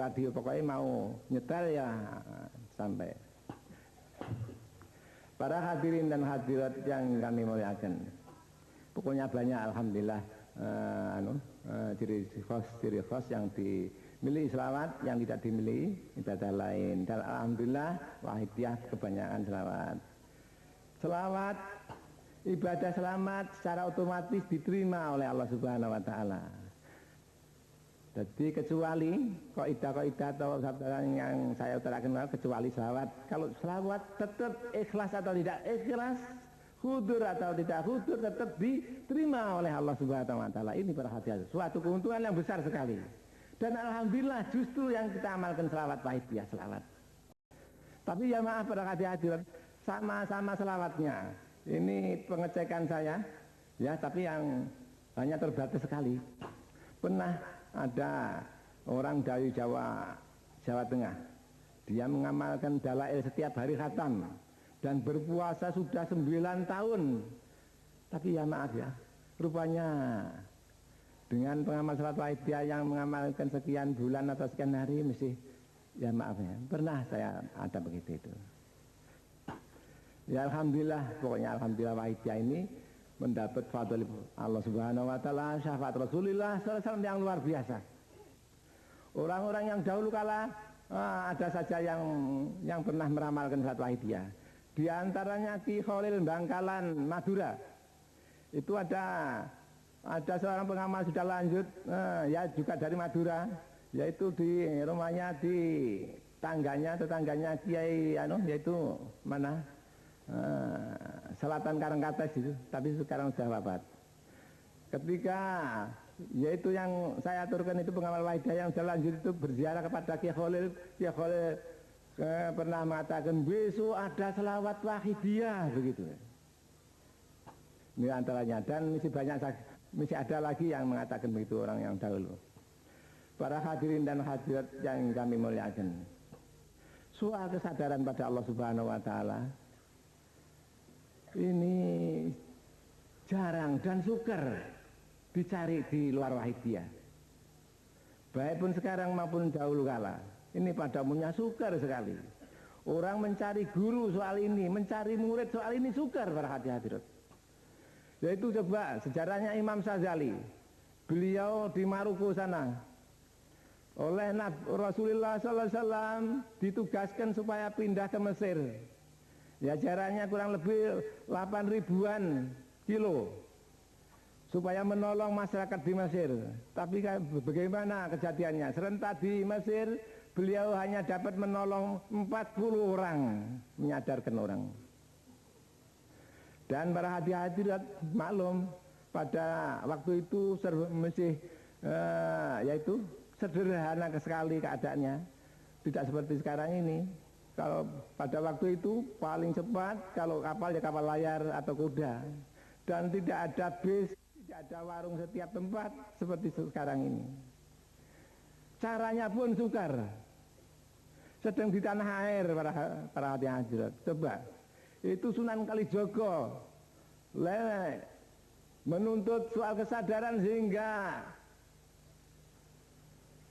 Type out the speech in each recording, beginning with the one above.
radio pokoknya mau nyetel ya sampai. Para hadirin dan hadirat yang kami muliakan, pokoknya banyak alhamdulillah ciri khas yang dimiliki selawat, yang tidak dimiliki ibadah lain. Dan alhamdulillah wahidiyah kebanyakan selawat. Selawat, ibadah selamat secara otomatis diterima oleh Allah Subhanahu wa taala. Jadi kecuali kaidah atau sabda yang saya utarakan, kecuali selawat. Kalau selawat tetap ikhlas atau tidak ikhlas, hudur atau tidak hudur, tetap diterima oleh Allah Subhanahu wa taala. Ini para hadirin, suatu keuntungan yang besar sekali. Dan alhamdulillah justru yang kita amalkan selawat wahidiyah selawat. Tapi ya maaf para hadirin, sama-sama selawatnya. Ini pengecekan saya ya, tapi yang hanya terbatas sekali. Pernah ada orang dari Jawa Tengah, dia mengamalkan dalail setiap hari khatam dan berpuasa sudah 9 tahun. Tapi ya maaf ya, rupanya dengan pengamal salat wahidiyah yang mengamalkan sekian bulan atau sekian hari mesti ya maaf ya, pernah saya ada begitu itu. Ya alhamdulillah, pokoknya alhamdulillah wahidiyah ini mendapat fadl Allah Subhanahu wa taala, syafaat Rasulullah sallallahu alaihi wasallam yang luar biasa. Orang-orang yang dahulu kala ada saja yang pernah meramalkan salat wahidiyah. Di antaranya Ki Khalil Bangkalan Madura. Itu ada seorang pengamal sudah lanjut ya juga dari Madura, yaitu di rumahnya di tetangganya Kiai yaitu mana? Selatan Karangkates itu, tapi sekarang sudah wafat. Ketika yaitu yang saya aturkan itu pengamal wahidiyah yang sudah lanjut itu berziarah kepada Ki Khalil pernah mengatakan besok ada selawat wahidiyah begitu. Ini antaranya, dan masih ada lagi yang mengatakan begitu orang yang dahulu. Para hadirin dan hadirat yang kami muliakan, soal kesadaran pada Allah Subhanahu wa taala ini jarang dan sukar dicari di luar wahidiyah. Baik pun sekarang maupun dahulu kala, ini pada umumnya sukar sekali. Orang mencari guru soal ini, mencari murid soal ini sukar para hadirat. Yaitu coba sejarahnya Imam Syazali. Beliau di Maroko sana oleh Rasulullah sallallahu alaihi wasallam ditugaskan supaya pindah ke Mesir. Ya jaraknya kurang lebih 8.000-an kilo supaya menolong masyarakat di Mesir. Tapi bagaimana kejadiannya? Serentak di Mesir beliau hanya dapat menolong 40 orang, menyadarkan orang. Dan para hadirat maklum pada waktu itu masih yaitu sederhana sekali keadaannya, tidak seperti sekarang ini. Kalau pada waktu itu paling cepat kalau kapal ya kapal layar atau kuda, dan tidak ada bis, tidak ada warung setiap tempat seperti sekarang ini. Caranya pun sukar. Sedang di tanah air para hadirat. Coba itu Sunan Kalijogo menuntut soal kesadaran sehingga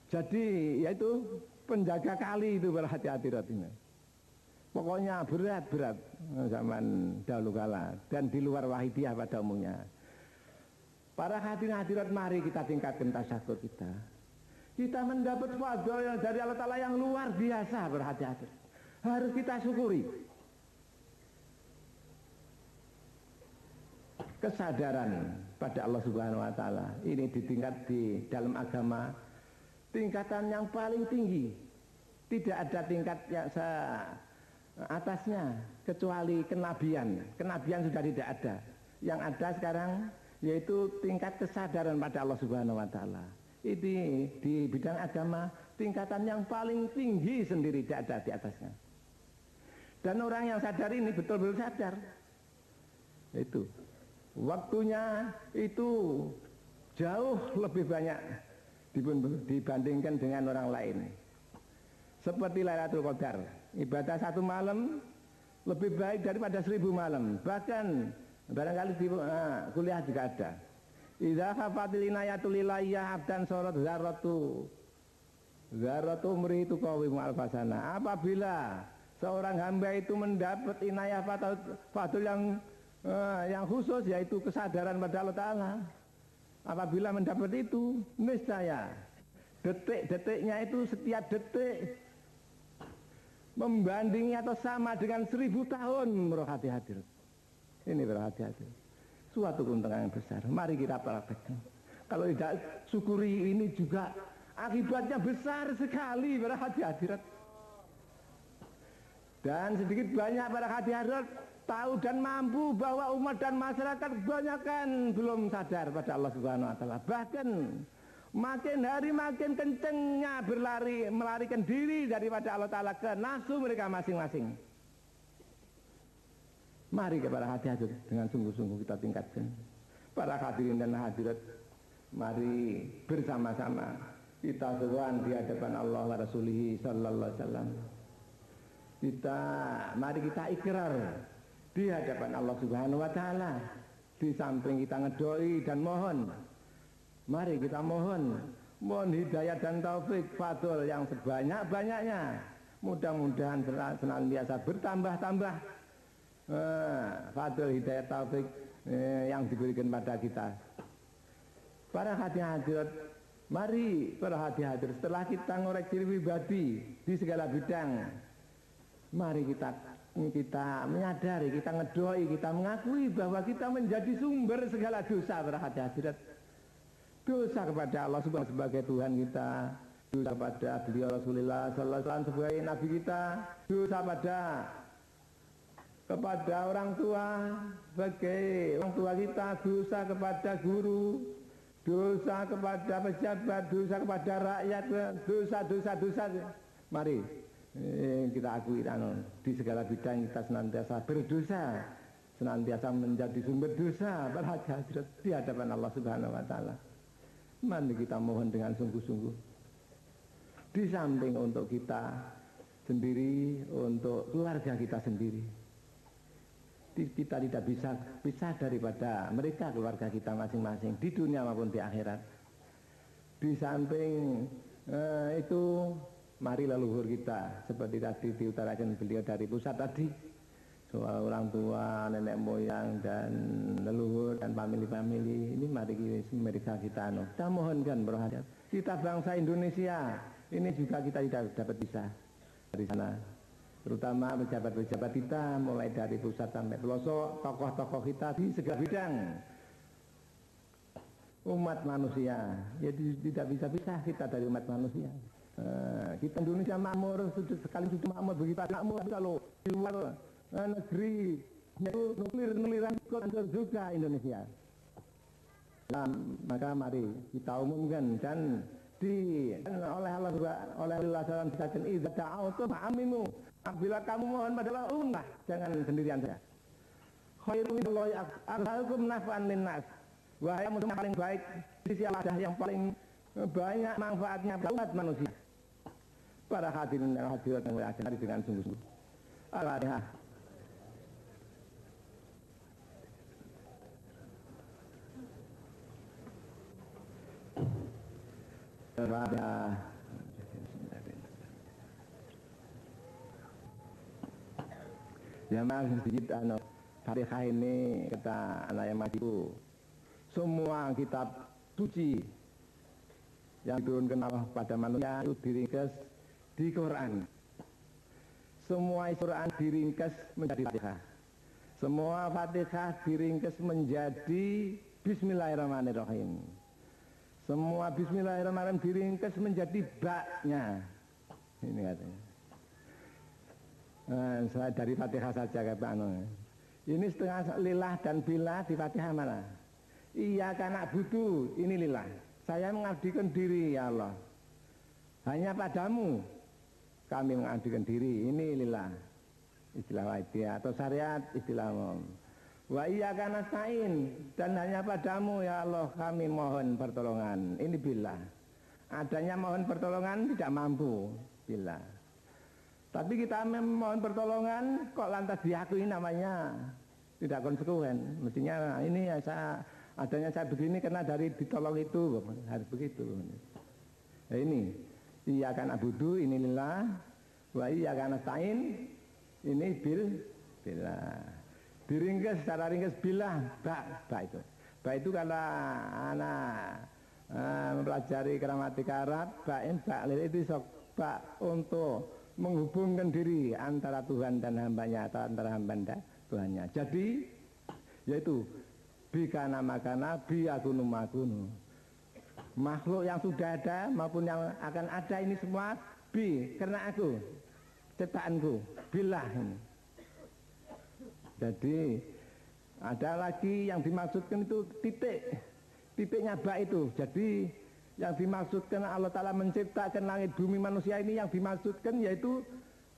jadi yaitu penjaga kali itu para hadirat ini. Pokoknya berat zaman dahulu kala dan di luar wahidiyah pada umumnya. Para hadirat mari kita tingkatkan tasyakur kita. Kita mendapat fadl dari Allah Ta'ala yang luar biasa para hadirat. Harus kita syukuri. Kesadaran pada Allah Subhanahu wa taala ini ditingkat di dalam agama tingkatan yang paling tinggi. Tidak ada tingkat yang atasnya kecuali kenabian. Kenabian sudah tidak ada. Yang ada sekarang yaitu tingkat kesadaran pada Allah Subhanahu wa taala. Ini di bidang agama tingkatan yang paling tinggi sendiri, tidak ada di atasnya. Dan orang yang sadar ini betul-betul sadar. Itu waktunya itu jauh lebih banyak dibandingkan dengan orang lain. Seperti Lailatul Qadar, ibadah 1 malam lebih baik daripada 1000 malam. Bahkan barangkali di kuliah juga ada. Idza hafatil inayatul ilayah abdan sarat zarratu Zaratu umri itu qawimu alfasana. Apabila seorang hamba itu mendapat inayah fadl yang khusus, yaitu kesadaran pada Allah Ta'ala, apabila mendapat itu, niscaya detik-detiknya itu setiap detik membandingi atau sama dengan 1000 tahun merhati hadir. Ini berhati hadir. Suatu keuntungan yang besar. Mari kita praktekkan. Kalau tidak syukuri ini juga akibatnya besar sekali berhati hadirat. Dan sedikit banyak para hati hadirat tahu dan mampu bahwa umat dan masyarakat kebanyakan belum sadar pada Allah Subhanahu wa taala. Bahkan makin hari makin kencengnya melarikan diri daripada Allah Ta'ala ke nafsu mereka masing-masing. Mari kepada hati hadirat dengan sungguh-sungguh kita tingkatkan. Para hadirin dan hadirat, mari bersama-sama kita seruan di hadapan Allah wa Rasulih sallallahu alaihi wasallam. Mari kita ikrar di hadapan Allah Subhanahu wa taala. Di samping kita ngedoi dan mohon, mari kita mohon hidayah dan taufik fadl yang sebanyak-banyaknya. Mudah-mudahan senantiasa bertambah-tambah fadl hidayah taufik yang diberikan pada kita. Para hati hadirat, mari para hati hadirat, setelah kita ngoreksi pribadi di segala bidang, mari kita menyadari, kita ngedoi, kita mengakui bahwa kita menjadi sumber segala dosa. Para hati hadirat, dosa kepada Allah Subhanahu sebagai Tuhan kita, dosa kepada beliau Rasulullah sallallahu alaihi wasallam sebagai nabi kita, dosa kepada orang tua sebagai orang tua kita, dosa kepada guru, dosa kepada pejabat, dosa kepada rakyat, dosa. Mari kita akui di segala bidang kita senantiasa berdosa, senantiasa menjadi sumber dosa berhadirat di hadapan Allah Subhanahu wa taala. Mari kita mohon dengan sungguh-sungguh. Di samping untuk kita sendiri, untuk keluarga kita sendiri. Kita tidak bisa pisah daripada mereka, keluarga kita masing-masing di dunia maupun di akhirat. Di samping itu, mari leluhur kita seperti tadi diutarakan beliau dari pusat tadi, soal orang tua, nenek moyang dan leluhur dan famili-famili ini, mari mereka kita mohonkan berhadirat. Kita bangsa Indonesia ini juga kita tidak dapat pisah dari sana, terutama pejabat-pejabat kita mulai dari pusat sampai pelosok, tokoh-tokoh kita di segala bidang umat manusia, ya tidak bisa pisah kita dari umat manusia. Kita Indonesia makmur, sudah makmur begitu makmur, kalau di luar negeri itu nukliran ikut hancur juga Indonesia. Nah, maka mari kita umumkan dan oleh Allah dalam disahkan idza ta'autu fa'amimu. Apabila kamu mohon pada Allah, ummah, jangan sendirian saja. Khairul lillahi aksarukum naf'an linnas. Wahai musuh yang paling baik di sisi Allah yang paling banyak manfaatnya buat manusia. Para hadirin dan hadirat yang berada dengan sungguh-sungguh. Al-Fatihah. Al-Fatihah. Ya sedikit Fatihah ini kata anak yang maju, semua kitab suci yang diturunkan Allah pada manusia itu diringkas di Quran. Semua Quran diringkas menjadi Fatihah. Semua Fatihah diringkas menjadi Bismillahirrahmanirrahim. Semua Bismillahirrahmanirrahim diringkas menjadi baknya. Ini katanya. Saya dari Fatihah saja kata ini setengah lillah dan billah di Fatihah mana? Iya karena butuh, ini lillah. Saya mengabdikan diri ya Allah, hanya padamu kami mengabdikan diri, ini lillah. Istilah wajib atau syariat istilah umum. Wa iya karena sa'in, dan hanya padamu ya Allah kami mohon pertolongan, ini billah. Adanya mohon pertolongan tidak mampu, billah. Tapi kita memohon pertolongan kok lantas diakui namanya tidak konsekuen. Mestinya ini ya adanya saya begini karena dari ditolong itu, harus begitu. Nah ini Iyyaka na'budu ini lillah, wa iyyaka nasta'in ini billah. Diringkes secara ringkes billah, ba itu. Ba itu kalau anak mempelajari gramatika Arab, ba itu sok ba untuk menghubungkan diri antara Tuhan dan hambanya atau antara hamba dan Tuhannya. Jadi yaitu bikana makana bi akunu makunu. Makhluk yang sudah ada maupun yang akan ada ini semua bi karena aku ciptaanku billah ini. Jadi ada lagi yang dimaksudkan itu titiknya ba itu. Jadi yang dimaksudkan Allah Ta'ala menciptakan langit bumi manusia ini yang dimaksudkan yaitu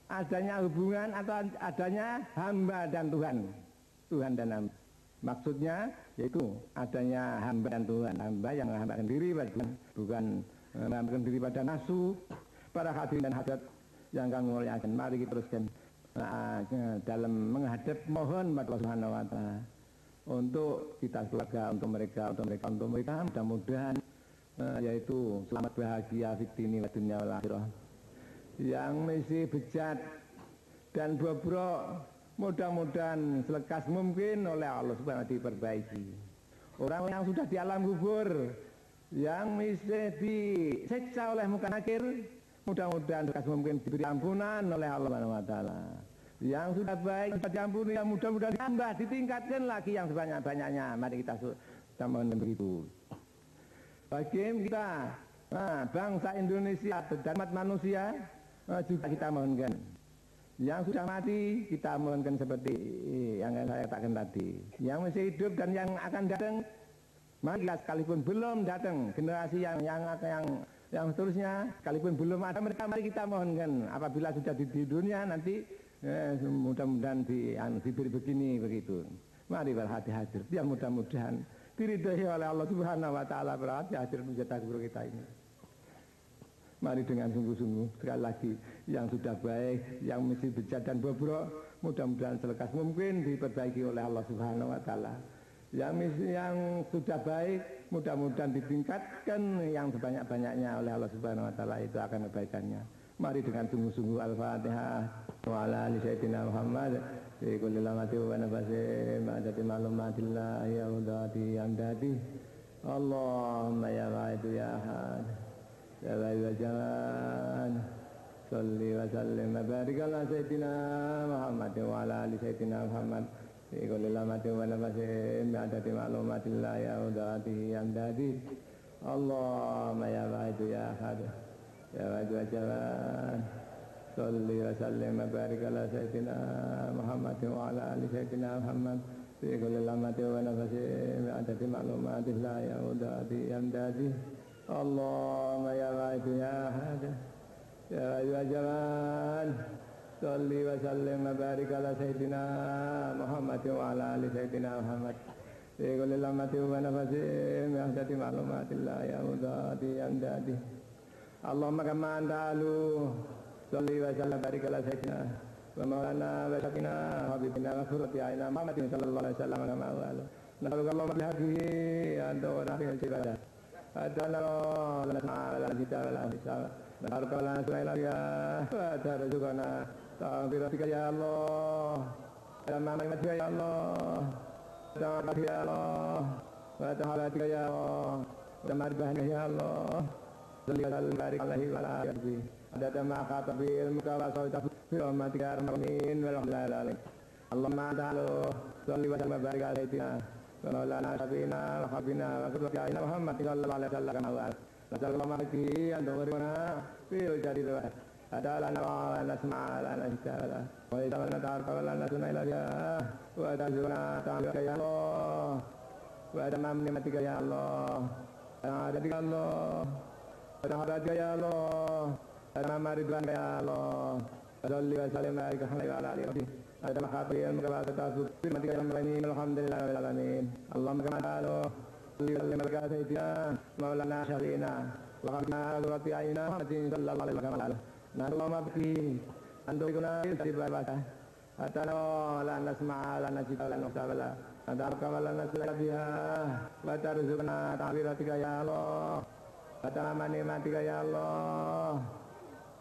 adanya hubungan atau adanya hamba dan Tuhan dan hamba. Maksudnya yaitu adanya hamba dan Tuhan. Hamba yang menghambakan diri pada Tuhan, bukan menghambakan diri pada nafsu. Para hadirin dan hadirat yang kami muliakan, mari kita teruskan dalam menghadap mohon pada Allah Subhanahu wa Ta'ala untuk kita keluarga, untuk mereka mudah-mudahan yaitu selamat bahagia fitini wa dunya wal akhirah. Yang mesti bejat dan bobrok mudah-mudahan selekas mungkin oleh Allah Subhanahu wa Ta'ala diperbaiki. Orang yang sudah di alam kubur yang mesti disiksa oleh muka nakir mudah-mudahan selekas mungkin diberi ampunan oleh Allah Subhanahu wa Ta'ala. Yang sudah baik sudah diampuni, yang mudah-mudahan ditambah ditingkatkan lagi yang sebanyak-banyaknya. Mari kita mohon begitu. Bagi kita bangsa Indonesia dan umat manusia juga kita mohonkan. Yang sudah mati kita mohonkan seperti yang saya katakan tadi. Yang masih hidup dan yang akan datang, mari kita sekalipun belum datang generasi yang seterusnya, sekalipun belum ada mereka, mari kita mohonkan apabila sudah di dunia nanti mudah-mudahan diberi begini begitu. Mari berhati-hati. Ya mudah-mudahan diridhai oleh Allah Subhanahu wa Ta'ala berhati-hati mencetak kubur kita ini. Mari dengan sungguh-sungguh sekali lagi yang sudah baik, yang mesti bejat dan bobrok mudah-mudahan selekas mungkin diperbaiki oleh Allah Subhanahu wa Ta'ala. Yang sudah baik mudah-mudahan ditingkatkan yang sebanyak-banyaknya oleh Allah Subhanahu wa Ta'ala, itu akan kebaikannya. Mari dengan sungguh-sungguh Al-Fatihah wa ala ali sayyidina Muhammad fi kulli lamati wa nafasin ma'adati ma'lumatillah ya udati amdadi Allahumma ya waidu ya ahad ya waidu ya jalan salli wa sallim wa barik ala sayyidina Muhammad wa ala ali sayyidina Muhammad fi kulli lamati wa nafasin ma'adati ma'lumatillah ya udati amdadi Allahumma ya waidu ya ahad ya wajah jalan salli wa sallim wa barik ala sayyidina Muhammad wa ala ali sayyidina Muhammad fi kulli lamati wa nafasin bi'adati ma'lumatillah ya udati amdadi Allahumma ya wajah ya hada ya wajah jalan salli wa sallim wa barik ala sayyidina Muhammad wa ala ali sayyidina Muhammad fi kulli lamati wa nafasin bi'adati ma'lumatillah ya udati amdadi Allahumma kama anta alu salli wa sallam barik ala sayyidina wa maulana wa sakina habibina wa khurrati a'yunina Muhammadin sallallahu alaihi wasallam wa ala nasalluka Allahumma bihaqihi anta wa nahfihi al-ibadah adana lana ta'ala kita wa la hisab nasalluka lana su'ila wa tarzuqana ta'firatika ya Allah dalam nama ya Allah ta'ala ya Allah wa ta'ala ya Allah wa marbahan ya Allah salli wa barik alaihi wa alihi adada ma khatabil mutawassit fi rahmatika arhamin wal alamin Allahumma ta'ala salli wa sallim barik alaihi wa maulana sabina wa habina wa qurrati a'yunina Muhammad sallallahu alaihi wasallam wa sallallahu alaihi antawarina fi jadid wa adalana wa nasma'a lana hidayah wa idana ta'arfa wa lana sunaila ya wa tazuna ta'ala ya Allah wa adamam ni'matika ya Allah ya Allah Terhadap ya Allah, nama ridwan ya Allah. Salli wa sallim wa ala alihi. Ada makhluk yang berkata tasbih firman yang lain alhamdulillah rabbil alamin. Allahumma kama ta'ala salli wa sallim ala sayyidina maulana syarina wa habibina qurrati a'yunina Muhammadin sallallahu alaihi wasallam. Allahumma biki antu ikuna di bawah. Atana la nasma'a la najida la nusabala. Adarka wa la nasla biha wa tarzuqna ta'biratika ya Allah. Kata nama nikmatika ya Allah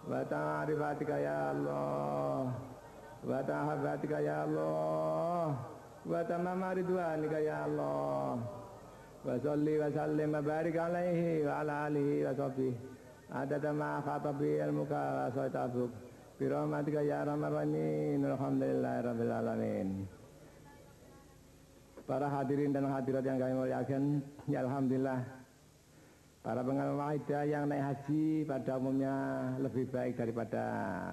wa ta'rifatika ya Allah, wa ta'habatika ya Allah, wa tamama ridwanika ya Allah, wa salli wa sallim wa barik alaihi wa ala alihi wa sahbihi adada ma khatabi ilmuka wa saitabuk birahmatika ya arhamar rahimin alhamdulillahi rabbil alamin. Para hadirin dan hadirat yang kami muliakan, ya alhamdulillah, para pengamal waidah yang naik haji pada umumnya lebih baik daripada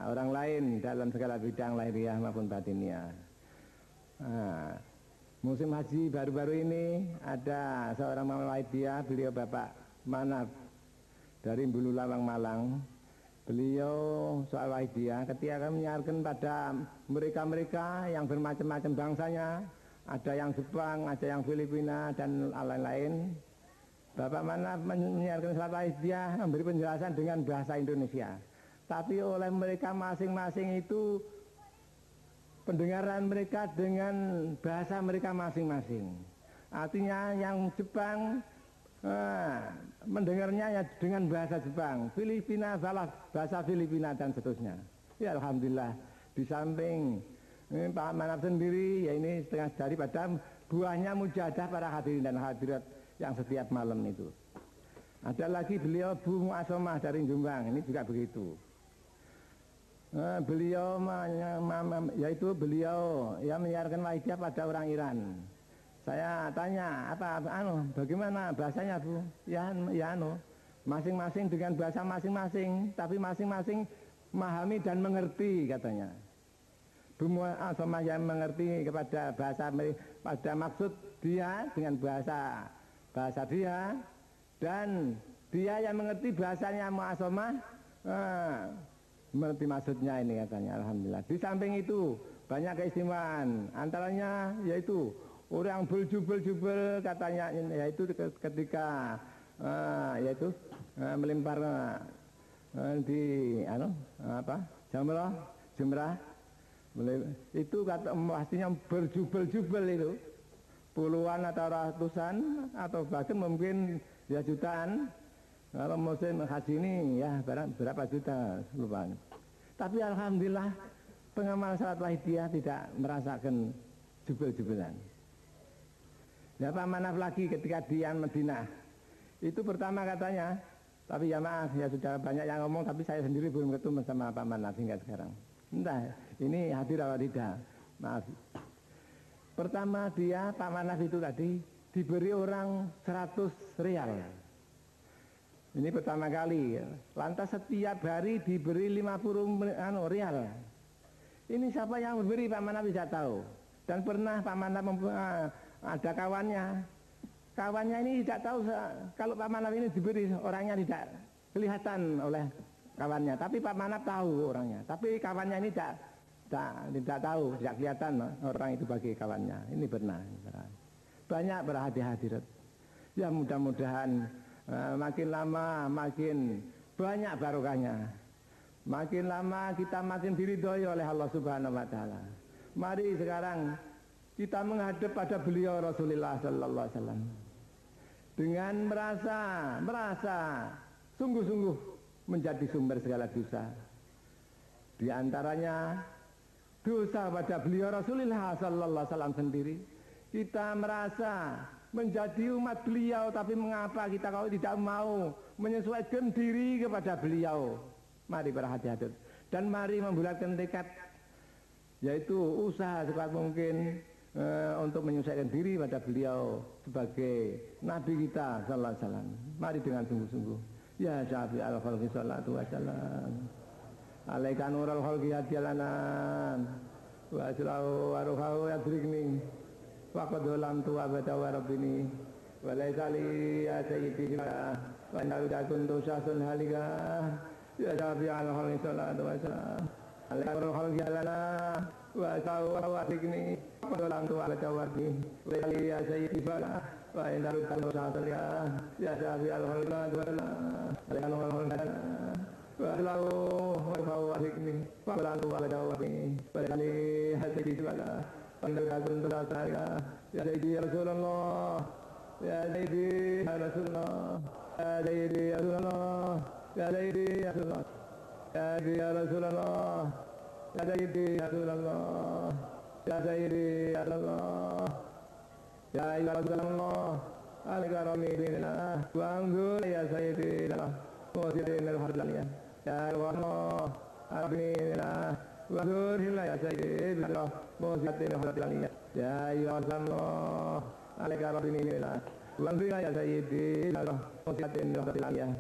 orang lain dalam segala bidang lahiriah maupun batiniah. Nah, musim haji baru-baru ini ada seorang pengamal waidah, beliau Bapak Manaf dari Bulu Lawang Malang. Beliau soal waidah ketika kami menyiarkan pada mereka-mereka yang bermacam-macam bangsanya, ada yang Jepang, ada yang Filipina dan lain-lain. Bapak Manaf menyiarkan salat waidah memberi penjelasan dengan bahasa Indonesia, tapi oleh mereka masing-masing itu pendengaran mereka dengan bahasa mereka masing-masing. Artinya yang Jepang mendengarnya ya dengan bahasa Jepang, Filipina bahasa Filipina dan seterusnya. Ya alhamdulillah, di samping Pak Manaf sendiri, ya ini setengah daripada buahnya mujahadah para hadirin dan hadirat yang setiap malam itu. Ada lagi beliau Bu Mu'asomah dari Jombang, ini juga begitu. Beliau yaitu beliau yang menyiarkan waidah pada orang Iran. Saya tanya bagaimana bahasanya Bu? Ya masing-masing dengan bahasa masing-masing, tapi masing-masing memahami dan mengerti katanya. Bu Mu'asomah yang mengerti kepada bahasa, pada maksud dia dengan bahasa dia, dan dia yang mengerti bahasanya Mu'asomah mengerti maksudnya ini katanya. Alhamdulillah. Di samping itu banyak keistimewaan, antaranya yaitu orang berjubel-jubel katanya, yaitu ketika yaitu melempar di jumrah itu kata pastinya berjubel-jubel itu puluhan atau ratusan atau bahkan mungkin ya jutaan. Kalau musim haji ini ya berapa juta lupa. Tapi alhamdulillah pengamal salat waidah tidak merasakan jubel-jubelan. Ya Pak Manaf lagi ketika di Madinah itu pertama katanya, tapi ya maaf ya sudah banyak yang ngomong, tapi saya sendiri belum ketemu sama Pak Manaf hingga sekarang. Entah ini hadir atau tidak, maaf. Pertama dia Pak Manaf itu tadi diberi orang 100 rial. Ini pertama kali. Lantas setiap hari diberi 50 rial. Ini siapa yang memberi? Pak Manaf tidak tahu. Dan pernah Pak Manaf ada kawannya. Kawannya ini tidak tahu kalau Pak Manaf ini diberi, orangnya tidak kelihatan oleh kawannya. Tapi Pak Manaf tahu orangnya. Tapi kawannya ini tidak tahu, tidak kelihatan orang itu bagi kawannya. Ini benar. Banyak berhadirat. Ya mudah-mudahan makin lama makin banyak barokahnya. Makin lama kita makin diridhoi oleh Allah Subhanahu wa taala. Mari sekarang kita menghadap pada beliau Rasulullah sallallahu alaihi wasallam dengan merasa sungguh-sungguh menjadi sumber segala dosa. Di antaranya dosa pada beliau Rasulullah sallallahu alaihi wasallam sendiri. Kita merasa menjadi umat beliau, tapi mengapa kita kalau tidak mau menyesuaikan diri kepada beliau? Mari berhati-hati dan mari membulatkan tekad, yaitu usaha sekuat mungkin untuk menyesuaikan diri pada beliau sebagai Nabi kita sallallahu alaihi wasallam. Mari dengan sungguh-sungguh. Ya Syafi al-Khalqi sallallahu wasallam. Alaika nurul khalqi hadiyalana wa aslahu wa ruhahu yadrikni waqad lam tu abada wa rabbini wa laisa li ya sayyidi wa inna kuntu syasun halika ya Syafi al-Khalqi sallallahu wasallam. Alaika nurul khalqi hadiyalana wa aslahu wa yadrikni waqad lam tu abada wa rabbini wa laisa li ya sayyidi wa inna kuntu syasun ya Syafi al-Khalqi sallallahu alaika nurul khalqi Walau warfau alikni, walau wadawani, berani hati kita, pandangan terasa ya Sayyidi Rasulullah, ya Sayyidi Rasulullah, ya Sayyidi Rasulullah, ya Sayyidi Rasulullah. Ya Rasulullah, ya Sayyidi ya Rasulullah, ya Sayyidi ya Rasulullah, ya Rasulullah, al-karami billah, wa'anzur ya Sayyidi ya Mu'sidin al-Hardaliyah, ya Allah, al-billah, wa'anzur ya Sayyidi ya Mu'sidin al-Hardaliyah, ya Rasulullah, al-karami billah, wa'anzur ya Sayyidi ya Mu'sidin al-Hardaliyah.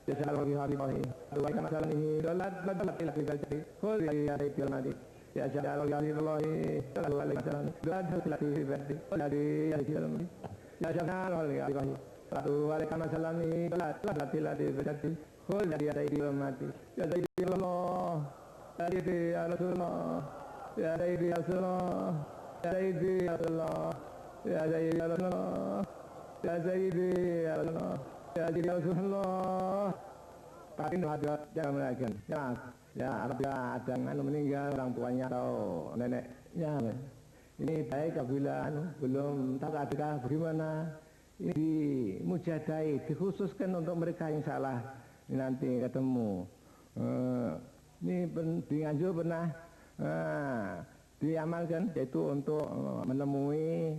Jasa Allah bihabibahi Tuhan masalahnya dolat badalat ila kibajati khul ya sayyidil madi ya jasa Allah bihabibahi sallallahu alaihi wasallam dolat ila kibajati khul ya sayyidil madi ya jasa Allah bihabibahi sallallahu alaihi wasallam dolat badalat ila kibajati khul ya sayyidil madi ya sayyidil Allah ya sayyidi ya Rasulullah ya sayyidi ya Rasulullah ya sayyidi ya Rasulullah ya sayyidi ya Rasulullah ya sayyidi ya Rasulullah ya jadi Rasulullah. Tapi ada jangan melakukan. Ya, apabila ada yang meninggal orang tuanya atau neneknya, ini baik apabila belum tahu adakah bagaimana. Ini dimujadai, dikhususkan untuk mereka yang salah nanti ketemu. Ini di Nganjuk pernah diamalkan, yaitu untuk menemui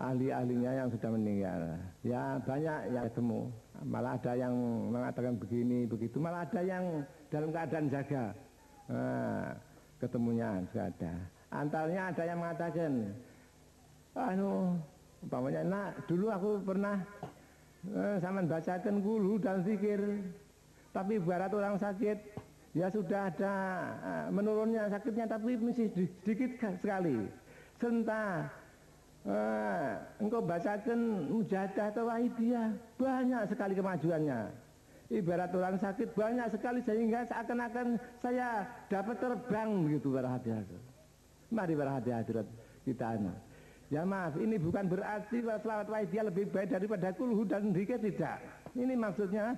ahli-ahlinya yang sudah meninggal. Ya banyak yang ketemu. Malah ada yang mengatakan begini, begitu. Malah ada yang dalam keadaan jaga. Ketemunya juga ada. Antaranya ada yang mengatakan, umpamanya, nak, dulu aku pernah sama bacakan gulu dan zikir. Tapi barat orang sakit, ya sudah ada menurunnya sakitnya, tapi masih sedikit sekali. Sebentar. Engkau bacakan mujahadah atau wahidiyah, banyak sekali kemajuannya. Ibarat orang sakit banyak sekali sehingga seakan-akan saya dapat terbang begitu para hadirat. Mari para hadirat kita ya maaf, ini bukan berarti selawat wahidiyah lebih baik daripada kulhu dan dzikir, tidak. Ini maksudnya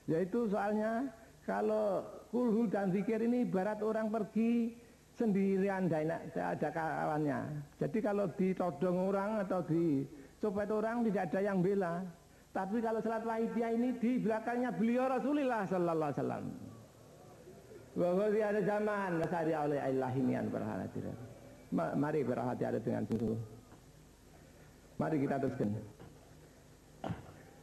yaitu soalnya kalau kulhu dan dzikir ini ibarat orang pergi sendirian, tidak ada kawannya. Jadi kalau ditodong orang atau dicopet orang tidak ada yang bela. Tapi kalau salat wahidiyah ini di belakangnya beliau Rasulullah sallallahu alaihi wasallam. Bahwa ada zaman nasari oleh Allah inian berhati-hati. Mari berhati-hati dengan sungguh. Mari kita teruskan.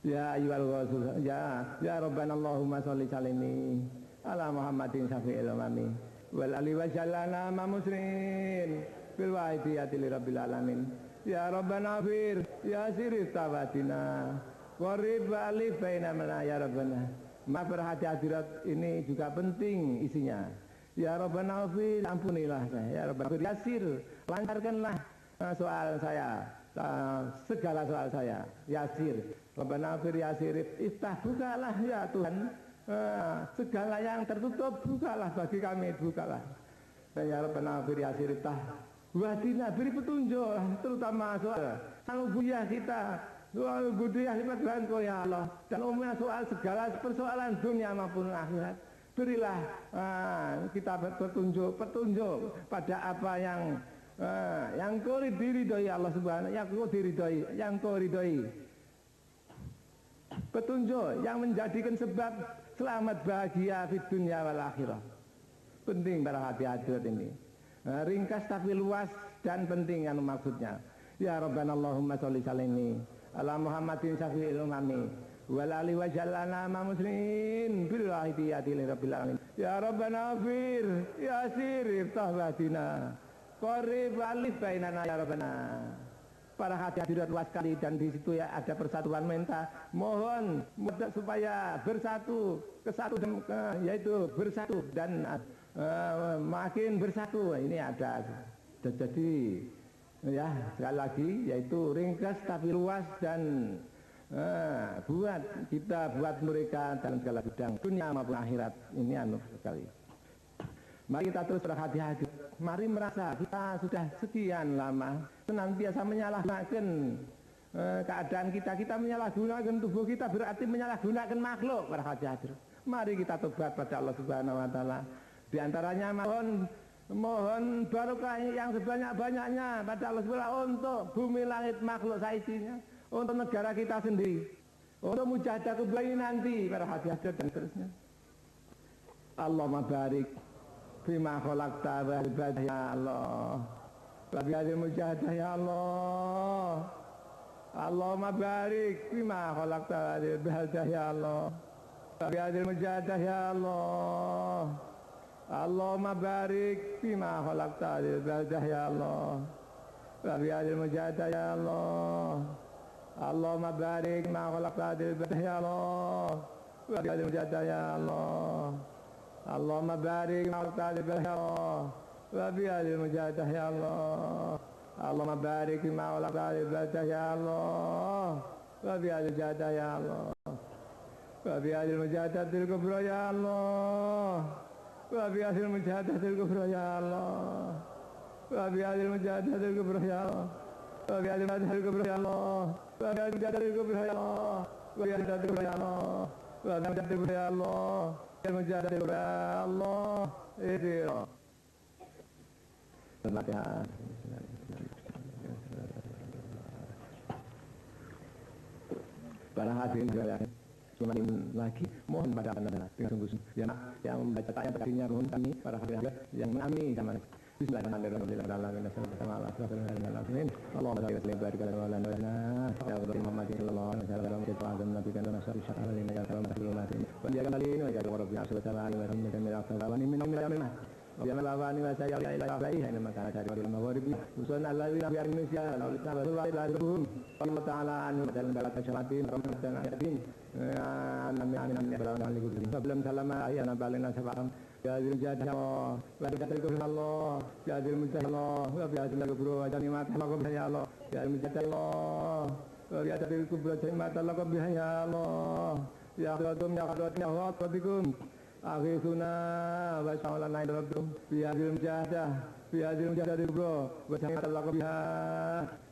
Ya ayyuhal rasul ya Rabbana Allahumma sholli salimi ala Muhammadin syafi'il umami wal ali wa jallana ma muslimin bil wahidiyati li rabbil alamin ya Rabbana fir ya sirif tawatina warib wa alif bainana ya Rabbana. Berhati-hadirat ini juga penting isinya. Ya Rabbana fir, ampunilah saya. Ya Rabbana fir, yasir, lancarkanlah soal saya, segala soal saya. Yasir, Rabbana fir yasir, iftah, bukalah ya Tuhan. Segala yang tertutup bukalah bagi kami, bukalah. Ya Rabbana fir yasir, iftah, wadina, beri petunjuk terutama soal sanubuyah kita, soal budaya sifat Engkau ya Allah, dan umumnya soal segala persoalan dunia maupun akhirat. Berilah kita petunjuk pada apa yang Kau diridhoi Allah Subhanahu, yang Kau diridhoi, yang Kau ridhoi. Petunjuk yang menjadikan sebab selamat bahagia di dunia wal akhirah. Penting para hadirat ini. Ringkas tapi luas dan penting yang maksudnya. Ya Rabbana Allahumma sholli salimi ala Muhammadin syafi'il umami wal ali wa jallana ma muslimin bil wahidiyati li rabbil alamin. Ya Rabbana fir ya sirif tahwadina qarib alif bainana ya Rabbana. Para hadirat luas sekali dan di situ ya ada persatuan minta, mohon supaya bersatu, yaitu bersatu dan makin bersatu. Ini ada. Jadi ya sekali lagi yaitu ringkas tapi luas dan buat mereka dalam segala bidang dunia maupun akhirat. Ini sekali. Mari kita terus berhati-hati. Mari merasa kita sudah sekian lama senantiasa menyalahgunakan keadaan kita menyalahgunakan tubuh kita, berarti menyalahgunakan makhluk. Berhati-hati. Mari kita tobat pada Allah Subhanahu wa taala. Di antaranya mohon barokah yang sebanyak-banyaknya pada Allah Subhanahu untuk bumi langit makhluk saisinya, untuk negara kita sendiri, untuk mujahadah kembali nanti para hadirat dan seterusnya. Allahumma barik fima khalaqta wa ibadah ya Allah. Wa bi hadhil mujahadah ya Allah. Allahumma barik fima khalaqta wa ibadah ya Allah. Wa bi hadhil mujahadah ya Allah. Allahumma barik fima khalaqta wa ibadah ya Allah. Wa bi hadhil mujahadah ya Allah. Allahumma barik fima khalaqta wa ibadah ya Allah. Wa bi hadhil mujahadah ya Allah. Allahumma barik ma khalaqta ya Allah wa bi hadhil mujahadah ya Allah. Allahumma barik ma khalaqta ya Allah wa bi hadhil mujahadah ya Allah wa bi hadhil mujahadatil kubra ya Allah wa bi hadhil mujahadatil kubra ya Allah wa bi hadhil mujahadatil kubra ya Allah wa bi hadhil mujahadatil kubra ya Allah wa bi hadhil mujahadatil kubra ya Allah wa bi hadhil mujahadatil kubra ya Allah wa bi hadhil mujahadatil kubra ya Allah Al-Mujahid ya Allah Idhira Al-Fatihah. Para hadirin sekalian, cuma lagi mohon pada anda dengan sungguh-sungguh yang membaca ayat tadinya mohon kami para hadirin yang mengamini sama Bismillahirrahmanirrahim. Allahumma shalli wa barik ala maulana ya Rabbal Muhammad sallallahu alaihi wasallam wa sallam nabi kan nasri syahra lina ya kalam tahlumatin wa ya kalin wa ya rabbi subhanahu wa ta'ala min al-afdal min al-yamin wa malawani wa sayyid ila ilahi inna ma kana dari al-maghrib usul allazi fi Indonesia lalu tabarul ilaihum Allah taala anu dan barat syaratin rahmatan alamin amin ya rabbal alamin sebelum salama ayana balina sabam ya zil Allah wa bi'atil Allah ya zil Allah wa bi'atil kubra wa jami'at Allah ya Allah ya zil Allah wa bi'atil kubra jami'at Allah ya Allah ya khadum ya khadum ya khadum akhiruna wa sallallahu alaihi wasallam bi'atil mujahadah bi'atil mujahadah kubra wa jami'at Allah biha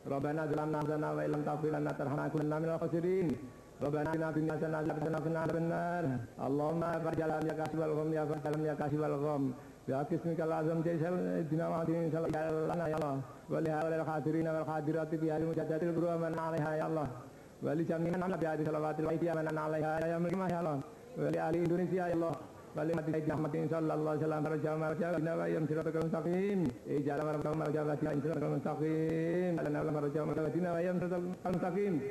rabbana zalamna anfusana wa illam taghfir lana tarhamna kunna minal khasirin. Rabbana atina fid dunya hasanatan wa qina adzaban nar. Allahumma faj'al ya kasibal gham ya faj'al ya kasibal gham. Ya qismikal azam jaysal dinamatin sallallahu ya Allah. Wa li hawlil khadirin wal khadirati bi al mujaddatil burman 'alaiha ya Allah. Wa li jami'an ala bi salawatil wa iyyaman 'alaiha ya yaumil ya Allah. Wa li ahli Indonesia ya Allah. Wa li mati Muhammadin sallallahu alaihi wasallam marja'na wa yam siratal mustaqim. Ijala marja'na siratal mustaqim. Lana marja'na wa yam siratal mustaqim.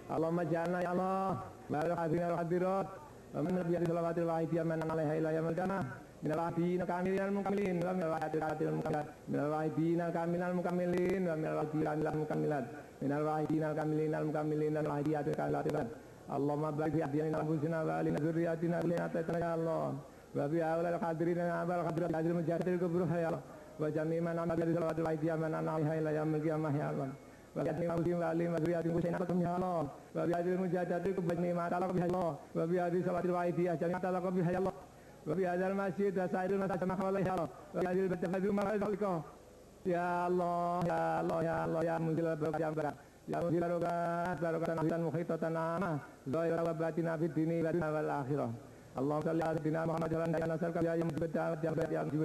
Allahumma ja'alna ya Allah wa hadirin wal hadirat wa min nabiyyi salawatil wa iyyaman man 'alaiha ila yaumil qiyamah min al-wahidin kamilin mukamilin wa min al-wahidin mukammilat min al-wahidin kamilin mukamilin wa min al-wahidin mukamilat min al-wahidin kamilin mukamilin wal wahidiyat kamilat. Allahumma barik fi ahdina anfusina wa li dzurriyyatina qillatan ya Allah wa bi awlal hadirin wal hadirat hadil mujahidil kubra ya Allah wa jami'an nabiyyi salawatil wa iyyaman man 'alaiha ila yaumil qiyamah ya Allah. Wa bi'adni ma'udim wa alim wa zuriyatin kusainakum ya Allah wa bi'adil mujahadatil kubni ma'atala biha Allah wa bi'adil salawatil wa'idiyah jami'atala biha ya Allah wa bi'adil masjid wa sa'iril matajamah wa ya Allah wa bi'adil batafadil ma'alikah ya Allah ya Allah ya Allah ya muzil barak ya barak ya muzil barakatan ahidan mukhitatan amah zahira wa batina fid dini wal akhirah. Allahumma shalli ala sayyidina Muhammad wa ala nasarka ya mujibbat yang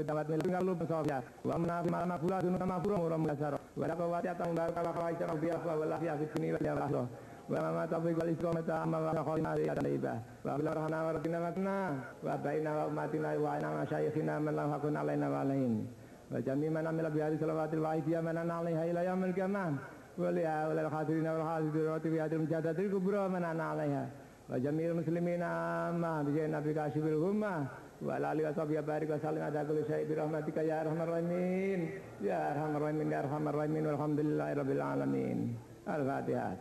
dawat milik lu sofya wa mana fi ma'fulatun kama furum mulasar wa la qawati atam baraka wa qawaita rabbil afwa wal afiyah fi dunya wal akhirah wa ma tawfiq wal istiqamata amma wa khairina ya tayyibah wa bil rahmana wa rabbina wa baina wa ummatina wa ana masyayikhina man lahu haqqun alaina wa alaihim wa jami'an amila bi hadhihi salawatil wa iyyaman man 'alaiha ila yaumil qiyamah wa li al khadirin wal hadirat fi hadhihi mujahadatil kubra man 'alaiha wa jami'il muslimina ma bi nabi kashibil humma wa ala alihi wa sahbihi barik wa sallim ala kulli syai' bi rahmatika ya arhamar rahimin ya arhamar rahimin ya arhamar rahimin walhamdulillahi rabbil alamin. Al-Fatihah.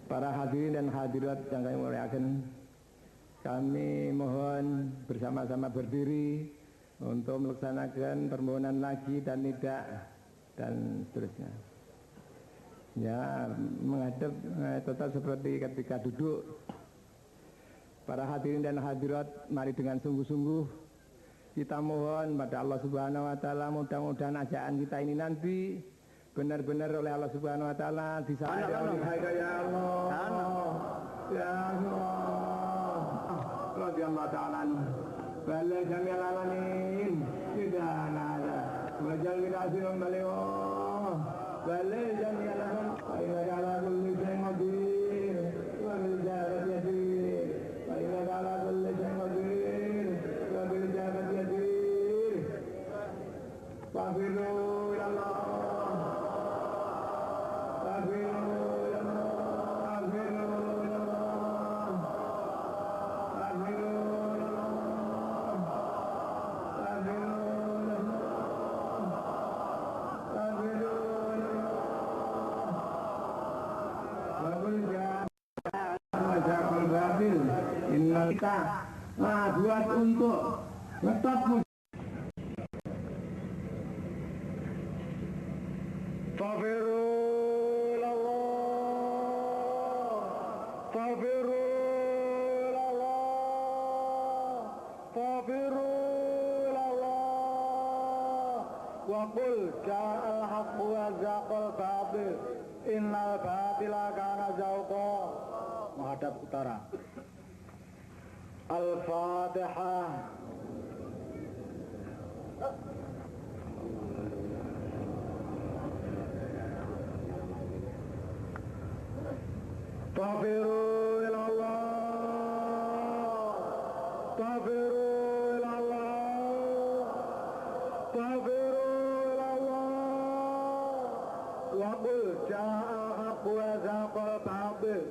Para hadirin dan hadirat yang kami muliakan, kami mohon bersama-sama berdiri untuk melaksanakan permohonan lagi dan tidak dan seterusnya. Ya, menghadap tetap seperti ketika duduk. Para hadirin dan hadirat, mari dengan sungguh-sungguh kita mohon pada Allah Subhanahu wa taala, mudah-mudahan ajaan kita ini nanti benar-benar oleh Allah Subhanahu wa taala disayang oleh ya Allah. Ya Allah. Radhiyallahu ta'ala anhu. Bala jami'al alamin. Tidak ada. Wajal kita asyirun baliwa. Bala jami'al alamin. Ayah ala kulli syai'in qadir. kita buat untuk tetap Waqul ja'al haqqu wa zaqal batil innal batila kana zahuqa. Menghadap utara. Al-Fatihah. Tafiru ilallah, tafiru ilallah, tafiru Waqul ja'al haqqu wa zaqal batil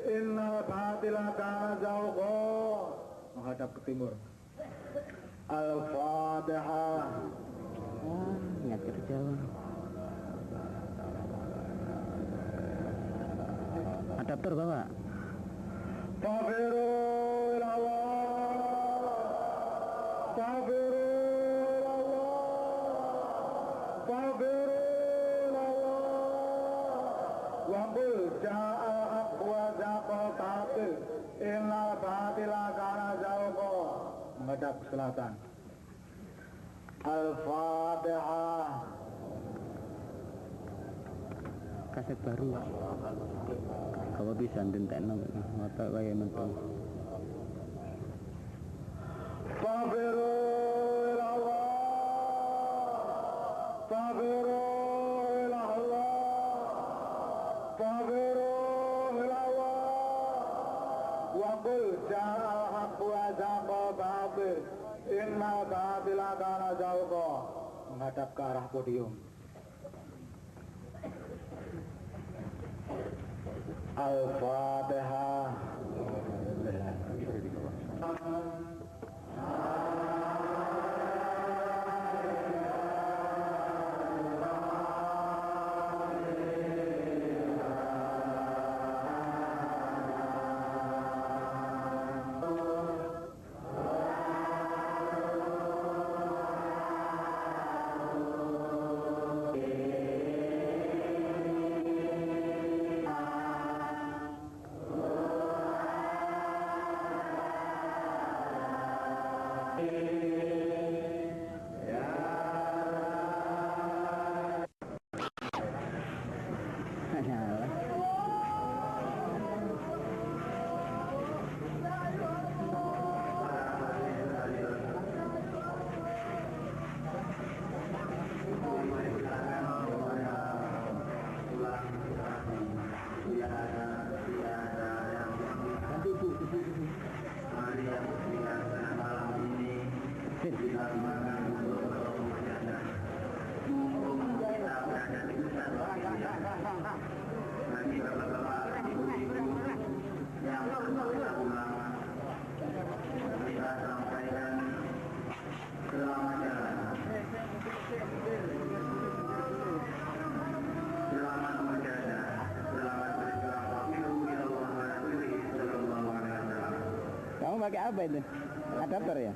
innal batila kana zahuqa. Menghadap ke timur. Al-Fatihah. Niat kerja. Adaptor bawa. Tafiru ilallah, tafiru ilallah, tafiru Waqul ja'al haqqu wa zaqal batil innal batila kana zahuqa. Menghadap ke selatan. Al-Fatihah. Kaset baru. Kalau bisa ndentekno mata kaya mentung. Tafiru ilallah, tafiru ilallah, tafiru ilallah. Waqul ja'al haqqu wa zaqal batil innal batila kana zahuqa. Menghadap ke arah podium. Al-Fatihah. Kamu pakai apa itu? Adaptor ya?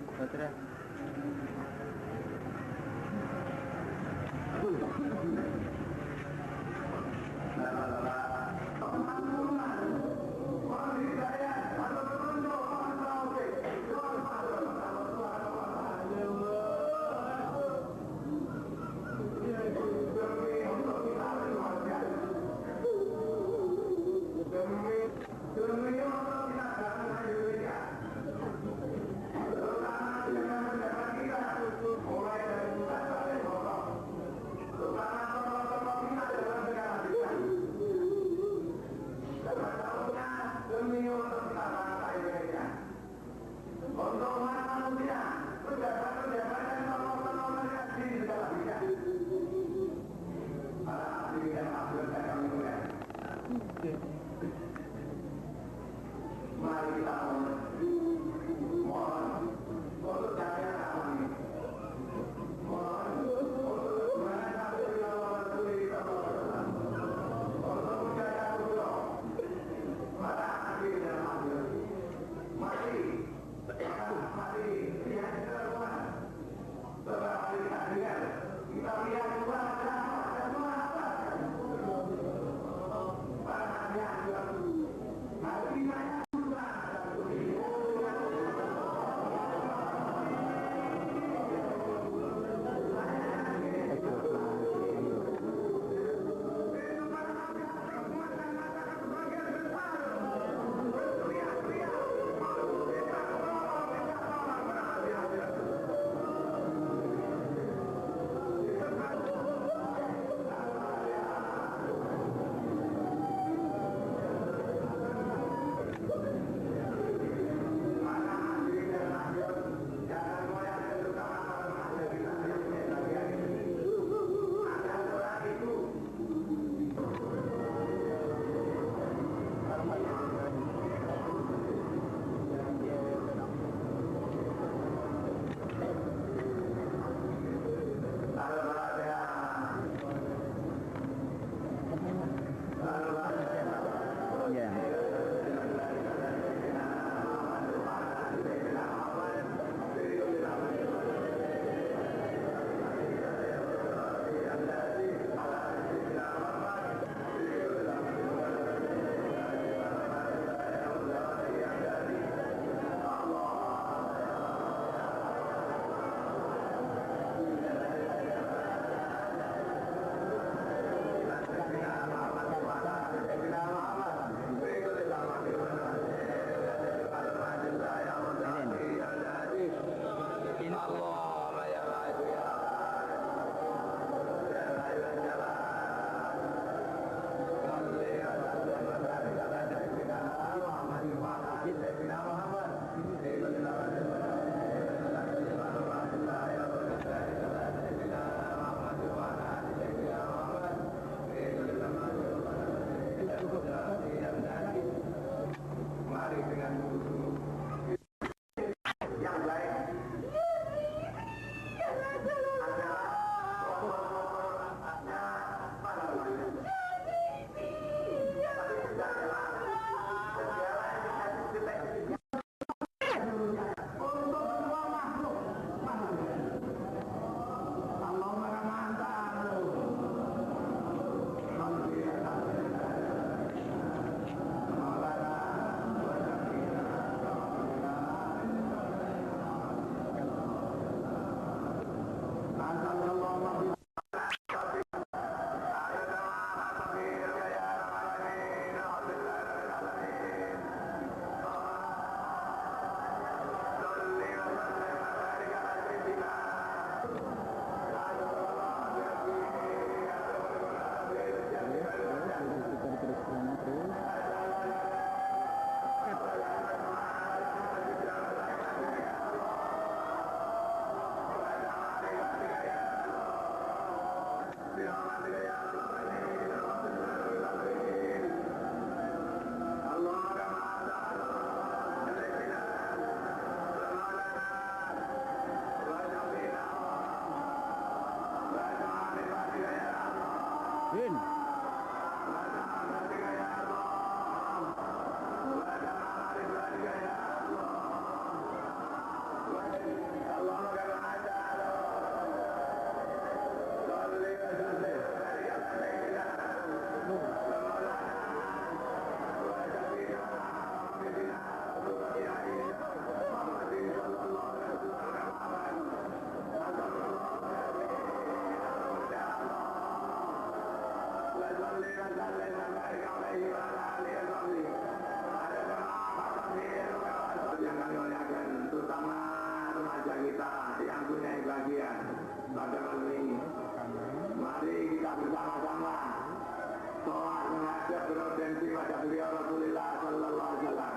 ada berurgensi wajah beliau Rasulullah Sallallahu Alaihi Wasallam.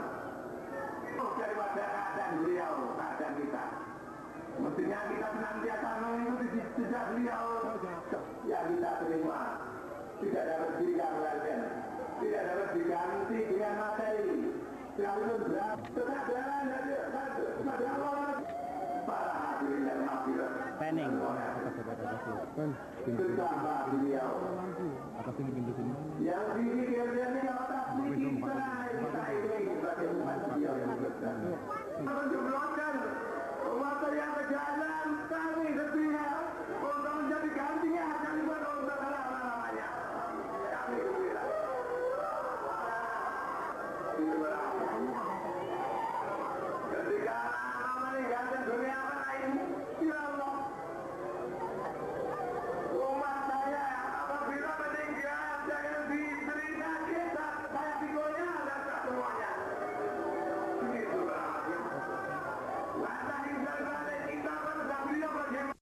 Daripada keadaan beliau, keadaan kita. Mestinya kita senantiasa mengikuti jejak beliau. Ya kita terima. Tidak dapat digantikan, tidak dapat diganti dengan materi. Kalau berat, tetap jalan dari Allah. Para hadirin dan hadirat. Planning. Betapa beliau. Yang dipikirkan ini otak kita ini sebagai umat beliau yang berjalan. Menjumlahkan umat yang berjalan kami setia untuk menjadi gantinya kalimat untuk namanya. Kami bilang. Ketika meninggalkan dunia lain, ya Allah. Umat saya apabila meninggal jangan diberi sakit, saya pikulnya dan semuanya. Begitu berakhir. Mata insan balik kita pada beliau bagaimana?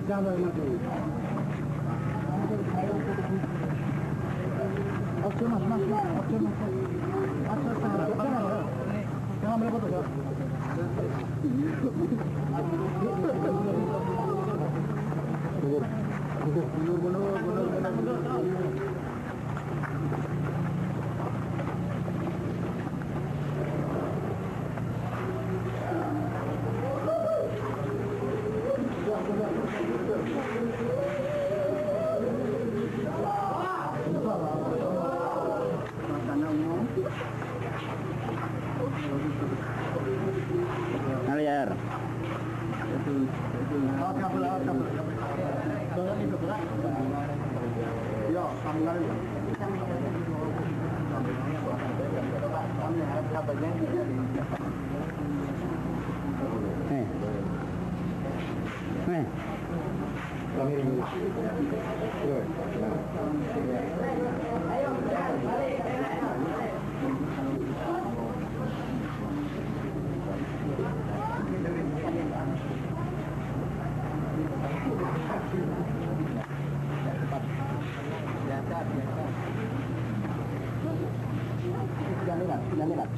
Jangan maju. Oke mas. Jangan ambil foto ya. Mundur. Ngalir.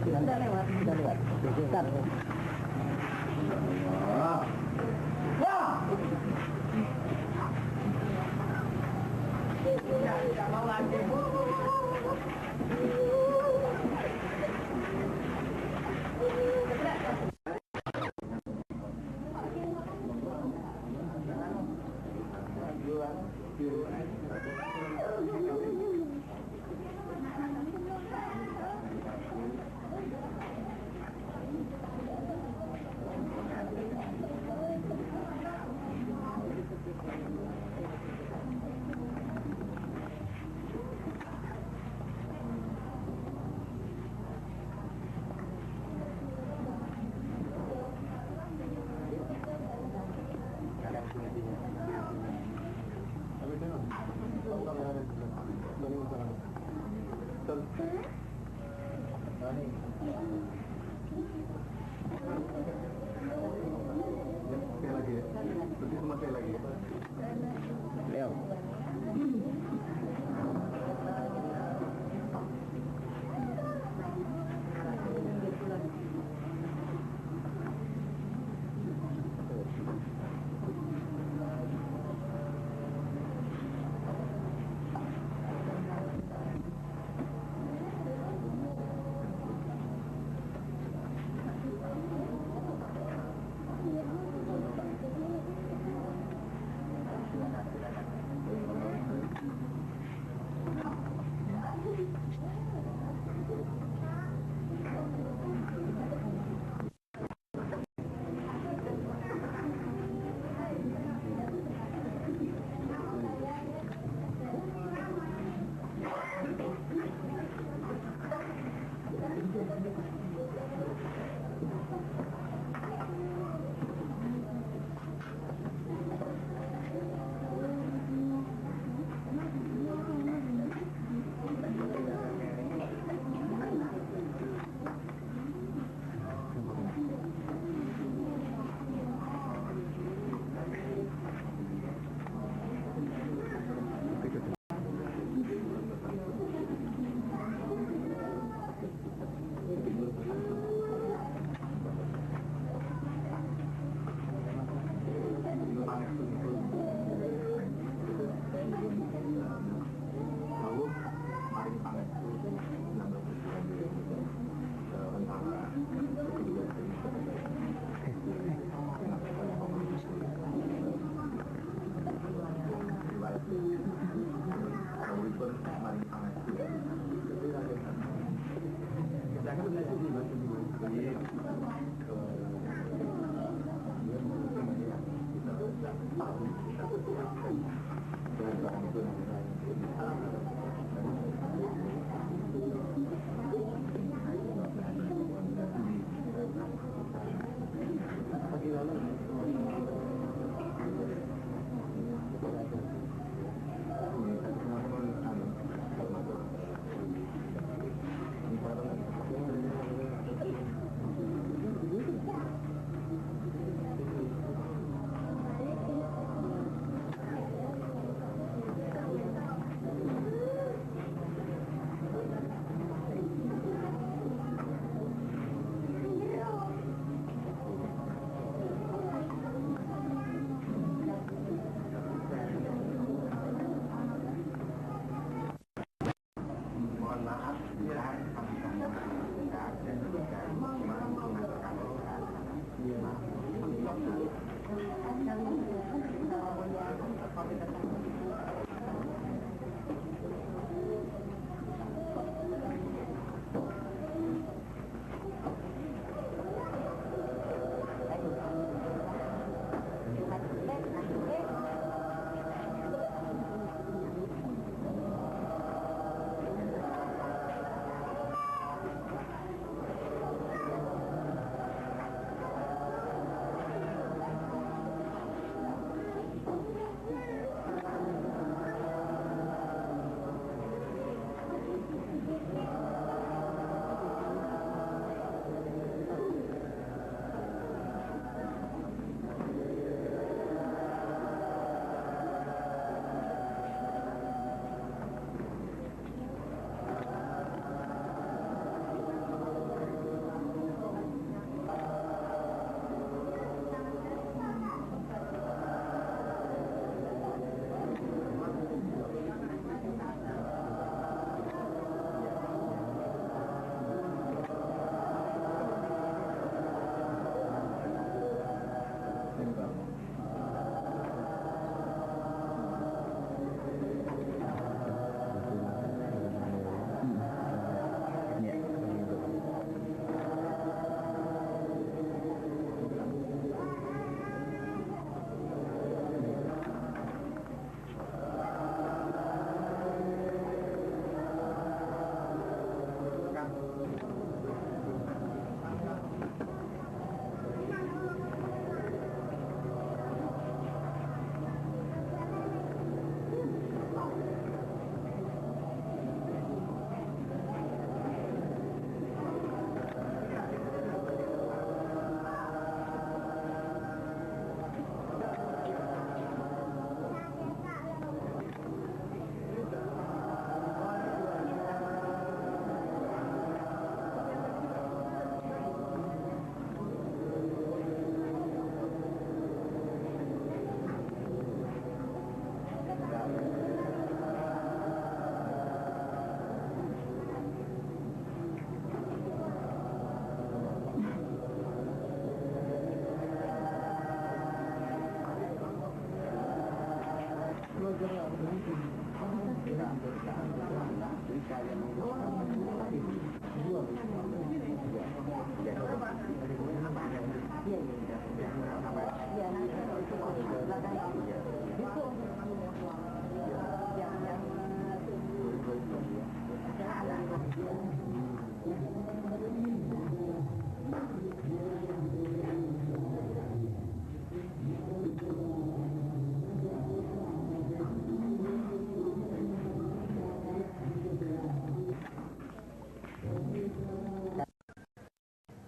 Sudah lewat. Start. Leo.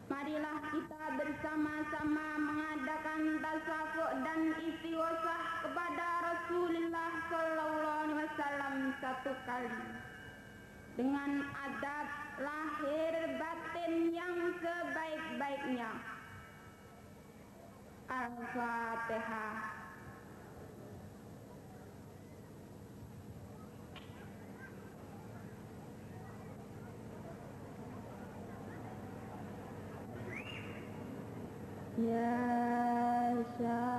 Marilah kita bersama-sama mengadakan tasawuf dan istighosah kepada Rasulullah Sallallahu Alaihi Wasallam satu kali dengan adab lahir batin yang sebaik-baiknya. Al-Fatihah. Ya Syafi'an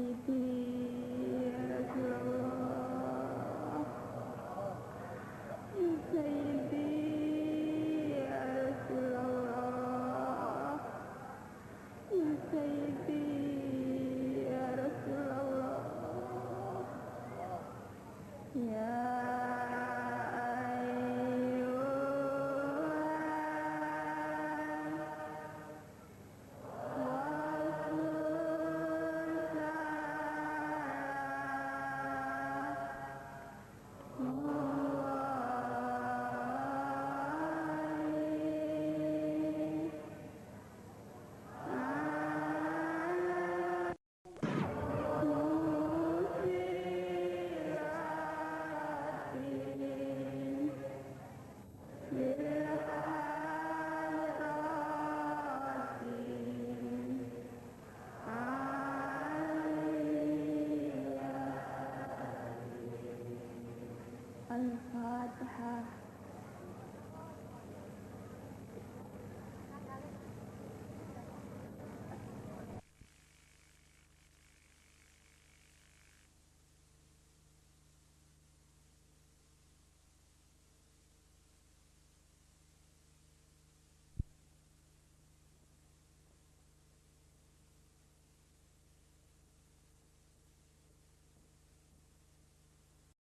Sayyidi Rasulullah, Ya Sayyidi Rasulullah, Ya Sayyidi Rasulullah, Ya Al-Fatihah.